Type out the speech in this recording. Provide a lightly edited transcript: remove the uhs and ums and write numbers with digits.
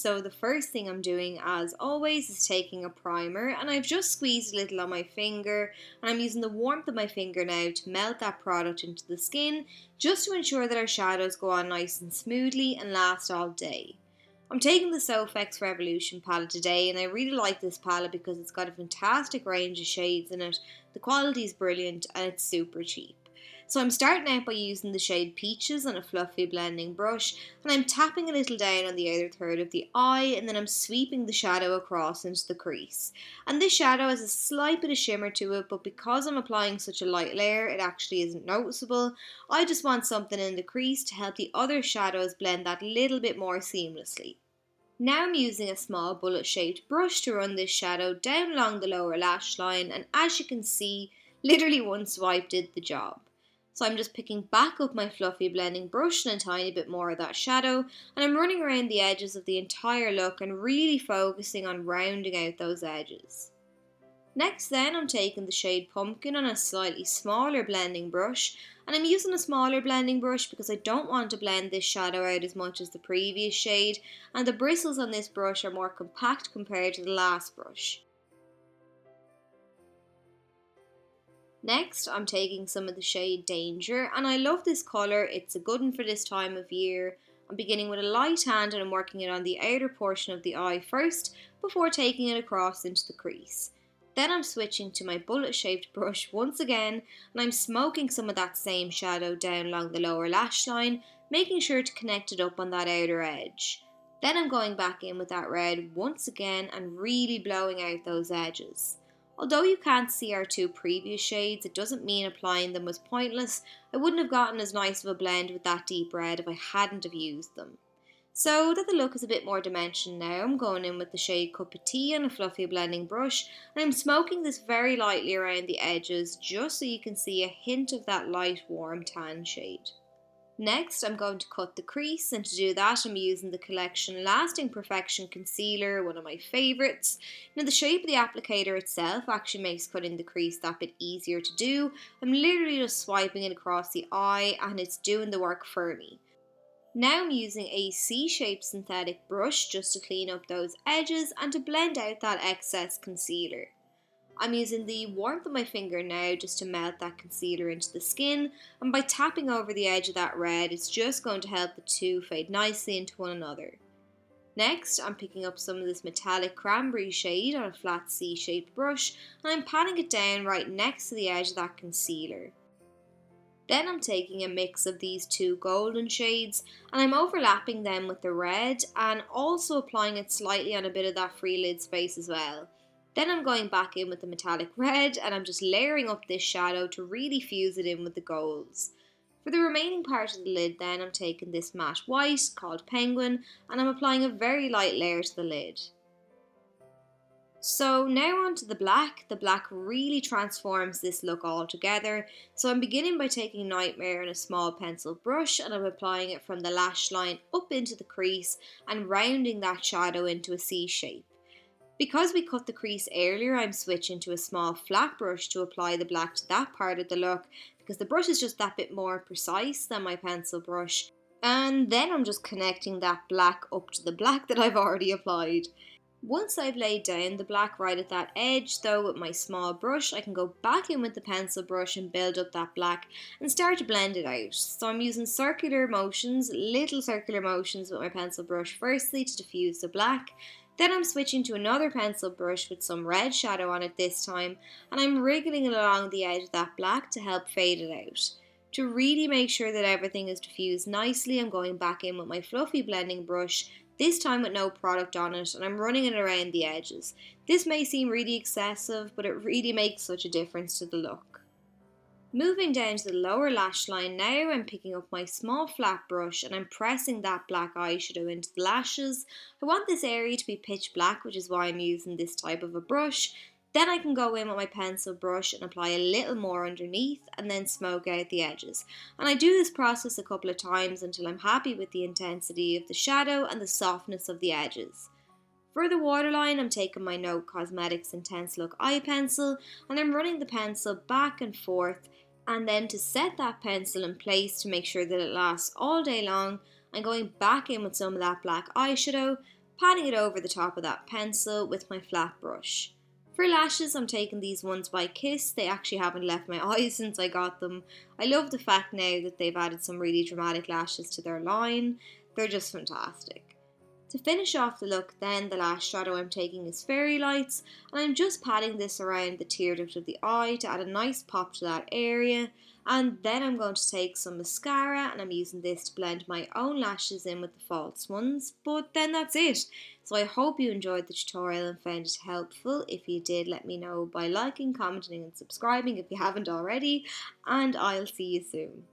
So the first thing I'm doing, as always, is taking a primer, and I've just squeezed a little on my finger, and I'm using the warmth of my finger now to melt that product into the skin, just to ensure that our shadows go on nice and smoothly and last all day. I'm taking the Soph Revolution palette today, and I really like this palette because it's got a fantastic range of shades in it, the quality is brilliant, and it's super cheap. So I'm starting out by using the shade Peaches on a fluffy blending brush, and I'm tapping a little down on the outer third of the eye, and then I'm sweeping the shadow across into the crease. And this shadow has a slight bit of shimmer to it, but because I'm applying such a light layer, it actually isn't noticeable. I just want something in the crease to help the other shadows blend that little bit more seamlessly. Now I'm using a small bullet shaped brush to run this shadow down along the lower lash line, and as you can see, literally one swipe did the job. So I'm just picking back up my fluffy blending brush and a tiny bit more of that shadow, and I'm running around the edges of the entire look and really focusing on rounding out those edges. Next then, I'm taking the shade Pumpkin on a slightly smaller blending brush, and I'm using a smaller blending brush because I don't want to blend this shadow out as much as the previous shade, and the bristles on this brush are more compact compared to the last brush. Next, I'm taking some of the shade Danger, and I love this colour, it's a good one for this time of year. I'm beginning with a light hand and I'm working it on the outer portion of the eye first, before taking it across into the crease. Then I'm switching to my bullet shaped brush once again, and I'm smoking some of that same shadow down along the lower lash line, making sure to connect it up on that outer edge. Then I'm going back in with that red once again and really blowing out those edges. Although you can't see our two previous shades, it doesn't mean applying them was pointless. I wouldn't have gotten as nice of a blend with that deep red if I hadn't have used them. So that the look is a bit more dimension now, I'm going in with the shade Cup of Tea on a fluffy blending brush, and I'm smoking this very lightly around the edges just so you can see a hint of that light warm tan shade. Next, I'm going to cut the crease, and to do that I'm using the Collection Lasting Perfection Concealer, one of my favourites. Now the shape of the applicator itself actually makes cutting the crease that bit easier to do. I'm literally just swiping it across the eye and it's doing the work for me. Now I'm using a C-shaped synthetic brush just to clean up those edges and to blend out that excess concealer. I'm using the warmth of my finger now just to melt that concealer into the skin, and by tapping over the edge of that red, it's just going to help the two fade nicely into one another. Next, I'm picking up some of this metallic cranberry shade on a flat C-shaped brush, and I'm patting it down right next to the edge of that concealer. Then I'm taking a mix of these two golden shades, and I'm overlapping them with the red, and also applying it slightly on a bit of that free lid space as well. Then I'm going back in with the metallic red, and I'm just layering up this shadow to really fuse it in with the golds. For the remaining part of the lid then, I'm taking this matte white called Penguin, and I'm applying a very light layer to the lid. So now onto the black. The black really transforms this look altogether. So I'm beginning by taking Nightmare in a small pencil brush, and I'm applying it from the lash line up into the crease and rounding that shadow into a C shape. Because we cut the crease earlier, I'm switching to a small flat brush to apply the black to that part of the look, because the brush is just that bit more precise than my pencil brush. And then I'm just connecting that black up to the black that I've already applied. Once I've laid down the black right at that edge though with my small brush, I can go back in with the pencil brush and build up that black and start to blend it out. So I'm using circular motions, little circular motions with my pencil brush firstly to diffuse the black. Then I'm switching to another pencil brush with some red shadow on it this time, and I'm wriggling it along the edge of that black to help fade it out. To really make sure that everything is diffused nicely, I'm going back in with my fluffy blending brush, this time with no product on it, and I'm running it around the edges. This may seem really excessive, but it really makes such a difference to the look. Moving down to the lower lash line now, I'm picking up my small flat brush and I'm pressing that black eyeshadow into the lashes. I want this area to be pitch black, which is why I'm using this type of a brush. Then I can go in with my pencil brush and apply a little more underneath and then smoke out the edges. And I do this process a couple of times until I'm happy with the intensity of the shadow and the softness of the edges. For the waterline, I'm taking my No Cosmetics Intense Look eye pencil and I'm running the pencil back and forth, and then to set that pencil in place to make sure that it lasts all day long, I'm going back in with some of that black eyeshadow, patting it over the top of that pencil with my flat brush. For lashes, I'm taking these ones by Kiss. They actually haven't left my eyes since I got them. I love the fact now that they've added some really dramatic lashes to their line. They're just fantastic. To finish off the look then, the last shadow I'm taking is Fairy Lights, and I'm just patting this around the tear duct of the eye to add a nice pop to that area. And then I'm going to take some mascara, and I'm using this to blend my own lashes in with the false ones. But then that's it. So I hope you enjoyed the tutorial and found it helpful. If you did, let me know by liking, commenting and subscribing if you haven't already. And I'll see you soon.